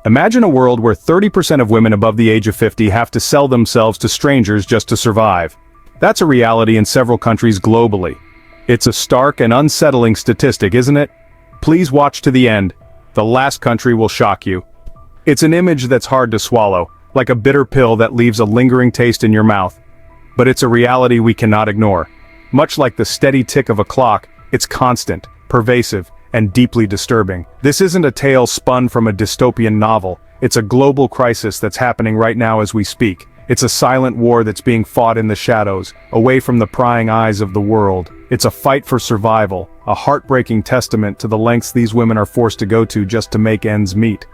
Imagine a world where 30% of women above the age of 50 have to sell themselves to strangers just to survive. That's a reality in several countries globally. It's a stark and unsettling statistic, isn't it? Please watch to the end. The last country will shock you. It's an image that's hard to swallow, like a bitter pill that leaves a lingering taste in your mouth. But it's a reality we cannot ignore. Much like the steady tick of a clock, it's constant, pervasive, and deeply disturbing. This isn't a tale spun from a dystopian novel. It's a global crisis that's happening right now as we speak. It's a silent war that's being fought in the shadows, away from the prying eyes of the world. It's a fight for survival, a heartbreaking testament to the lengths these women are forced to go to just to make ends meet.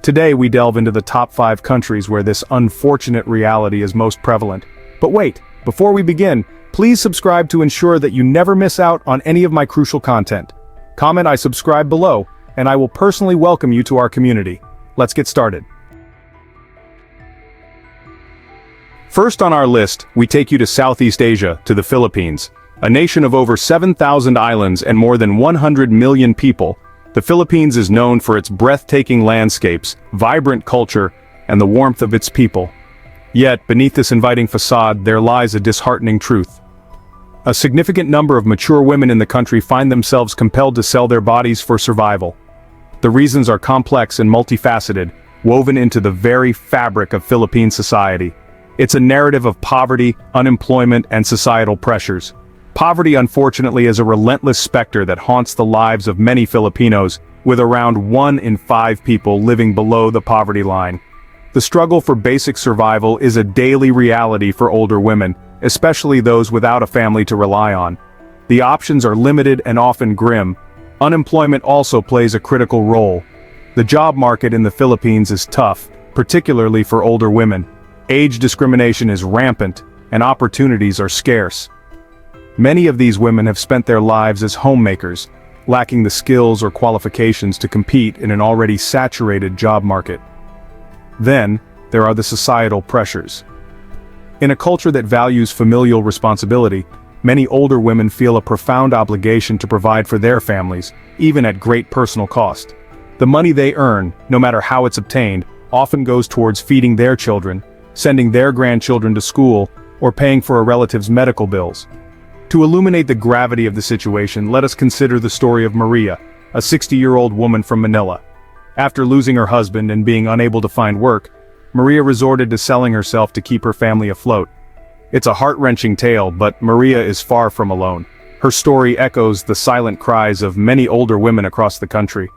Today we delve into the top 5 countries where this unfortunate reality is most prevalent. But wait, before we begin, please subscribe to ensure that you never miss out on any of my crucial content. Comment I subscribe below, and I will personally welcome you to our community. Let's get started. First on our list, we take you to Southeast Asia, to the Philippines. A nation of over 7,000 islands and more than 100 million people, the Philippines is known for its breathtaking landscapes, vibrant culture, and the warmth of its people. Yet, beneath this inviting facade, there lies a disheartening truth. A significant number of mature women in the country find themselves compelled to sell their bodies for survival. The reasons are complex and multifaceted, woven into the very fabric of Philippine society. It's a narrative of poverty, unemployment, and societal pressures. Poverty, unfortunately, is a relentless specter that haunts the lives of many Filipinos, with around 1 in 5 people living below the poverty line. The struggle for basic survival is a daily reality for older women, especially those without a family to rely on. The options are limited and often grim. Unemployment also plays a critical role. The job market in the Philippines is tough, particularly for older women. Age discrimination is rampant, and opportunities are scarce. Many of these women have spent their lives as homemakers, lacking the skills or qualifications to compete in an already saturated job market. Then, there are the societal pressures. In a culture that values familial responsibility, many older women feel a profound obligation to provide for their families, even at great personal cost. The money they earn, no matter how it's obtained, often goes towards feeding their children, sending their grandchildren to school, or paying for a relative's medical bills. To illuminate the gravity of the situation, let us consider the story of Maria, a 60-year-old woman from Manila. After losing her husband and being unable to find work, Maria resorted to selling herself to keep her family afloat. It's a heart-wrenching tale, but Maria is far from alone. Her story echoes the silent cries of many older women across the country.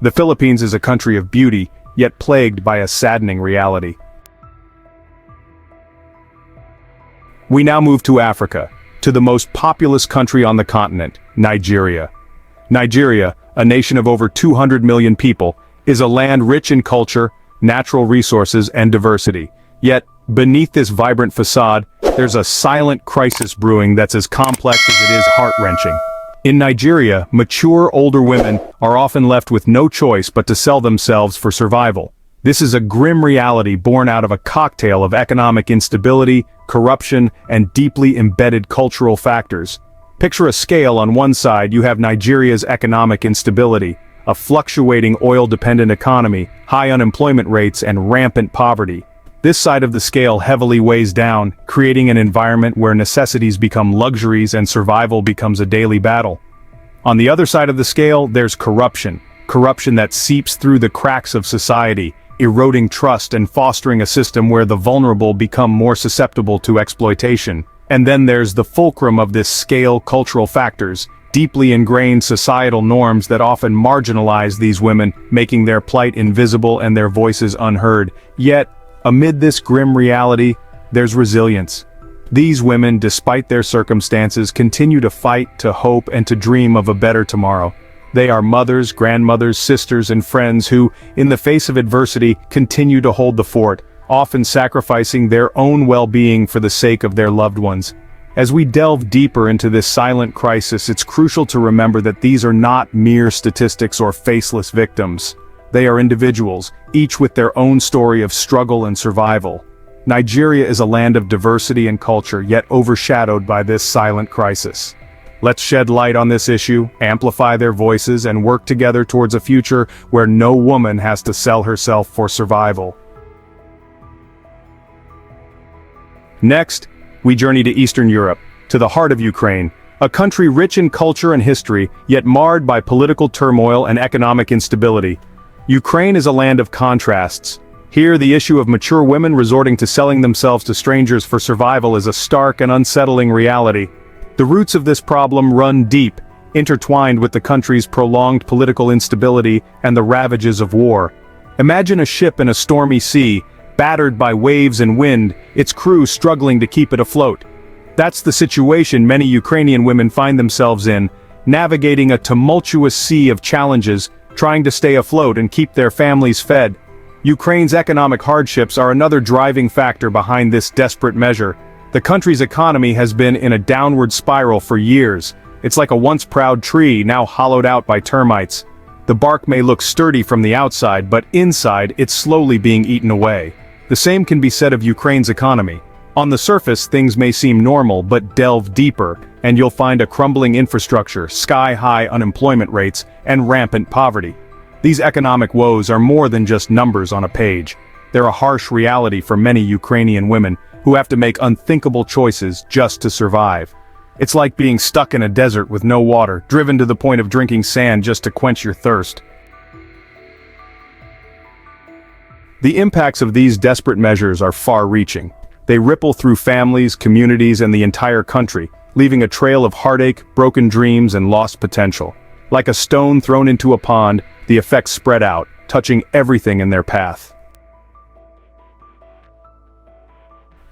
The Philippines is a country of beauty, yet plagued by a saddening reality. We now move to Africa, to the most populous country on the continent, Nigeria. Nigeria, a nation of over 200 million people, is a land rich in culture, natural resources, and diversity. Yet, beneath this vibrant facade, there's a silent crisis brewing that's as complex as it is heart-wrenching. In Nigeria, mature older women are often left with no choice but to sell themselves for survival. This is a grim reality born out of a cocktail of economic instability, corruption, and deeply embedded cultural factors. Picture a scale. On one side you have Nigeria's economic instability, a fluctuating oil-dependent economy, high unemployment rates, and rampant poverty. This side of the scale heavily weighs down, creating an environment where necessities become luxuries and survival becomes a daily battle. On the other side of the scale, there's corruption that seeps through the cracks of society, eroding trust and fostering a system where the vulnerable become more susceptible to exploitation. And then there's the fulcrum of this scale: cultural factors, deeply ingrained societal norms that often marginalize these women, making their plight invisible and their voices unheard. Yet, amid this grim reality, there's resilience. These women, despite their circumstances, continue to fight, to hope, and to dream of a better tomorrow. They are mothers, grandmothers, sisters, and friends who, in the face of adversity, continue to hold the fort, often sacrificing their own well-being for the sake of their loved ones. As we delve deeper into this silent crisis, it's crucial to remember that these are not mere statistics or faceless victims. They are individuals, each with their own story of struggle and survival. Nigeria is a land of diversity and culture, yet overshadowed by this silent crisis. Let's shed light on this issue, amplify their voices, and work together towards a future where no woman has to sell herself for survival. Next, we journey to Eastern Europe, to the heart of Ukraine, a country rich in culture and history, yet marred by political turmoil and economic instability. Ukraine is a land of contrasts. Here, the issue of mature women resorting to selling themselves to strangers for survival is a stark and unsettling reality. The roots of this problem run deep, intertwined with the country's prolonged political instability and the ravages of war. Imagine a ship in a stormy sea, battered by waves and wind, its crew struggling to keep it afloat. That's the situation many Ukrainian women find themselves in, navigating a tumultuous sea of challenges, trying to stay afloat and keep their families fed. Ukraine's economic hardships are another driving factor behind this desperate measure. The country's economy has been in a downward spiral for years. It's like a once proud tree now hollowed out by termites. The bark may look sturdy from the outside, but inside it's slowly being eaten away. The same can be said of Ukraine's economy. On the surface, things may seem normal, but delve deeper, and you'll find a crumbling infrastructure, sky-high unemployment rates, and rampant poverty. These economic woes are more than just numbers on a page. They're a harsh reality for many Ukrainian women, who have to make unthinkable choices just to survive. It's like being stuck in a desert with no water, driven to the point of drinking sand just to quench your thirst. The impacts of these desperate measures are far-reaching. They ripple through families, communities, and the entire country, leaving a trail of heartache, broken dreams, and lost potential. Like a stone thrown into a pond, the effects spread out, touching everything in their path.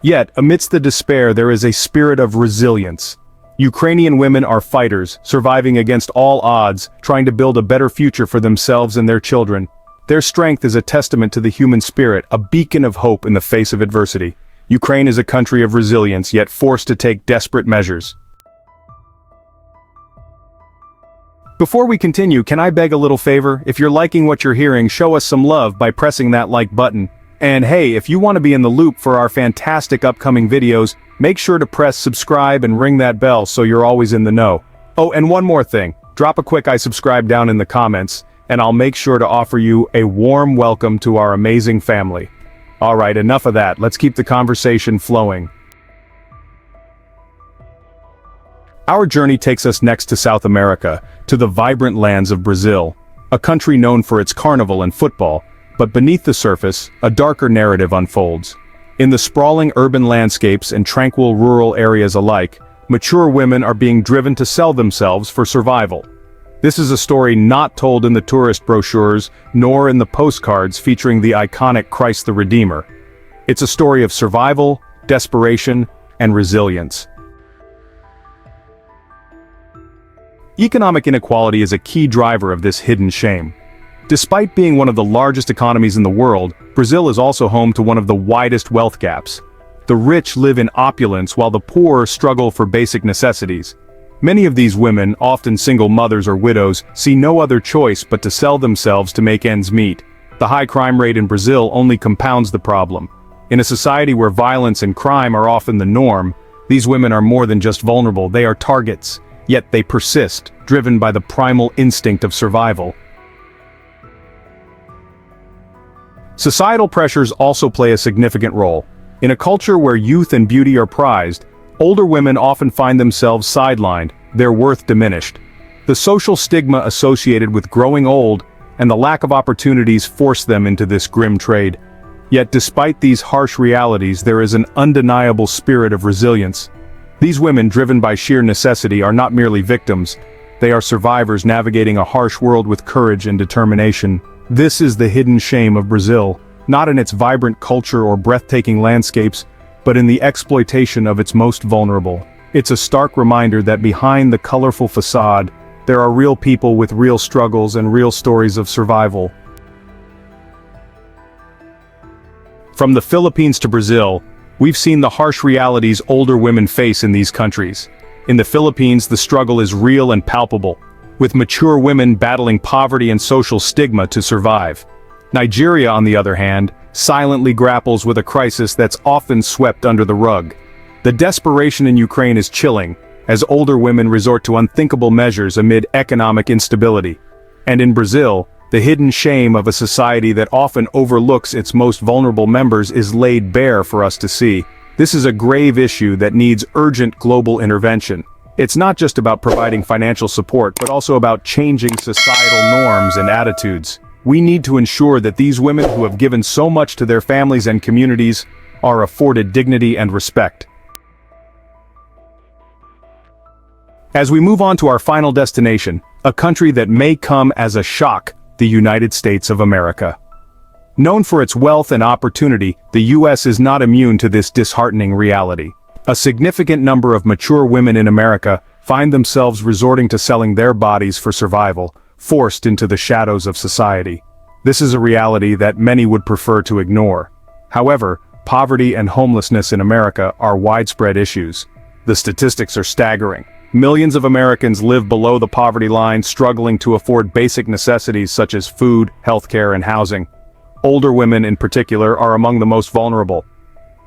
Yet, amidst the despair, there is a spirit of resilience. Ukrainian women are fighters, surviving against all odds, trying to build a better future for themselves and their children. Their strength is a testament to the human spirit, a beacon of hope in the face of adversity. Ukraine is a country of resilience, yet forced to take desperate measures. Before we continue, can I beg a little favor? If you're liking what you're hearing, show us some love by pressing that like button. And hey, if you want to be in the loop for our fantastic upcoming videos, make sure to press subscribe and ring that bell so you're always in the know. Oh, and one more thing, drop a quick I subscribe down in the comments, and I'll make sure to offer you a warm welcome to our amazing family. Alright, enough of that, let's keep the conversation flowing. Our journey takes us next to South America, to the vibrant lands of Brazil, a country known for its carnival and football. But beneath the surface, a darker narrative unfolds. In the sprawling urban landscapes and tranquil rural areas alike, mature women are being driven to sell themselves for survival. This is a story not told in the tourist brochures, nor in the postcards featuring the iconic Christ the Redeemer. It's a story of survival, desperation, and resilience. Economic inequality is a key driver of this hidden shame. Despite being one of the largest economies in the world, Brazil is also home to one of the widest wealth gaps. The rich live in opulence while the poor struggle for basic necessities. Many of these women, often single mothers or widows, see no other choice but to sell themselves to make ends meet. The high crime rate in Brazil only compounds the problem. In a society where violence and crime are often the norm, these women are more than just vulnerable, they are targets. Yet they persist, driven by the primal instinct of survival. Societal pressures also play a significant role. In a culture where youth and beauty are prized, older women often find themselves sidelined, their worth diminished. The social stigma associated with growing old and the lack of opportunities force them into this grim trade. Yet despite these harsh realities, there is an undeniable spirit of resilience. These women, driven by sheer necessity, are not merely victims. They are survivors navigating a harsh world with courage and determination. This is the hidden shame of Brazil, not in its vibrant culture or breathtaking landscapes, but in the exploitation of its most vulnerable. It's a stark reminder that behind the colorful facade, there are real people with real struggles and real stories of survival. From the Philippines to Brazil, we've seen the harsh realities older women face in these countries. In the Philippines, the struggle is real and palpable, with mature women battling poverty and social stigma to survive. Nigeria, on the other hand, silently grapples with a crisis that's often swept under the rug. The desperation in Ukraine is chilling. as older women resort to unthinkable measures amid economic instability. And in Brazil, the hidden shame of a society that often overlooks its most vulnerable members is laid bare for us to see. This is a grave issue that needs urgent global intervention. It's not just about providing financial support, but also about changing societal norms and attitudes. We need to ensure that these women who have given so much to their families and communities are afforded dignity and respect. As we move on to our final destination, a country that may come as a shock, the United States of America. Known for its wealth and opportunity, the US is not immune to this disheartening reality. A significant number of mature women in America find themselves resorting to selling their bodies for survival, forced into the shadows of society. This is a reality that many would prefer to ignore. However, poverty and homelessness in America are widespread issues. The statistics are staggering. Millions of Americans live below the poverty line, struggling to afford basic necessities such as food, healthcare, and housing. Older women in particular are among the most vulnerable.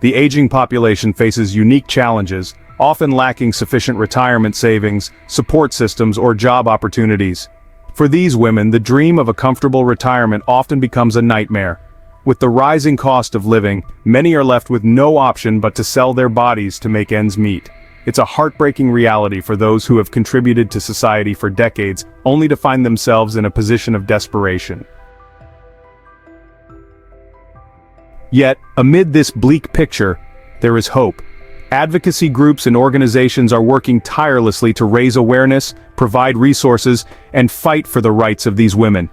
The aging population faces unique challenges, often lacking sufficient retirement savings, support systems, or job opportunities. For these women, the dream of a comfortable retirement often becomes a nightmare. With the rising cost of living, many are left with no option but to sell their bodies to make ends meet. It's a heartbreaking reality for those who have contributed to society for decades, only to find themselves in a position of desperation. Yet, amid this bleak picture, there is hope. Advocacy groups and organizations are working tirelessly to raise awareness, provide resources, and fight for the rights of these women.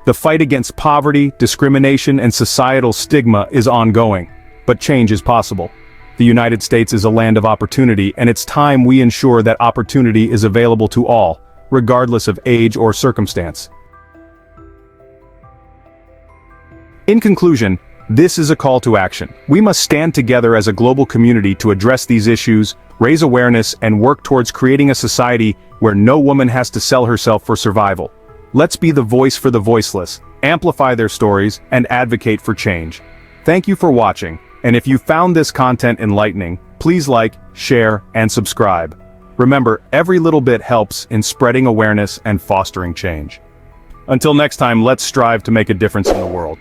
The fight against poverty, discrimination, and societal stigma is ongoing, but change is possible. The United States is a land of opportunity, and it's time we ensure that opportunity is available to all, regardless of age or circumstance. In conclusion, this is a call to action. We must stand together as a global community to address these issues, raise awareness, and work towards creating a society where no woman has to sell herself for survival. Let's be the voice for the voiceless, amplify their stories, and advocate for change. Thank you for watching, and if you found this content enlightening, please like, share, and subscribe. Remember, every little bit helps in spreading awareness and fostering change. Until next time, let's strive to make a difference in the world.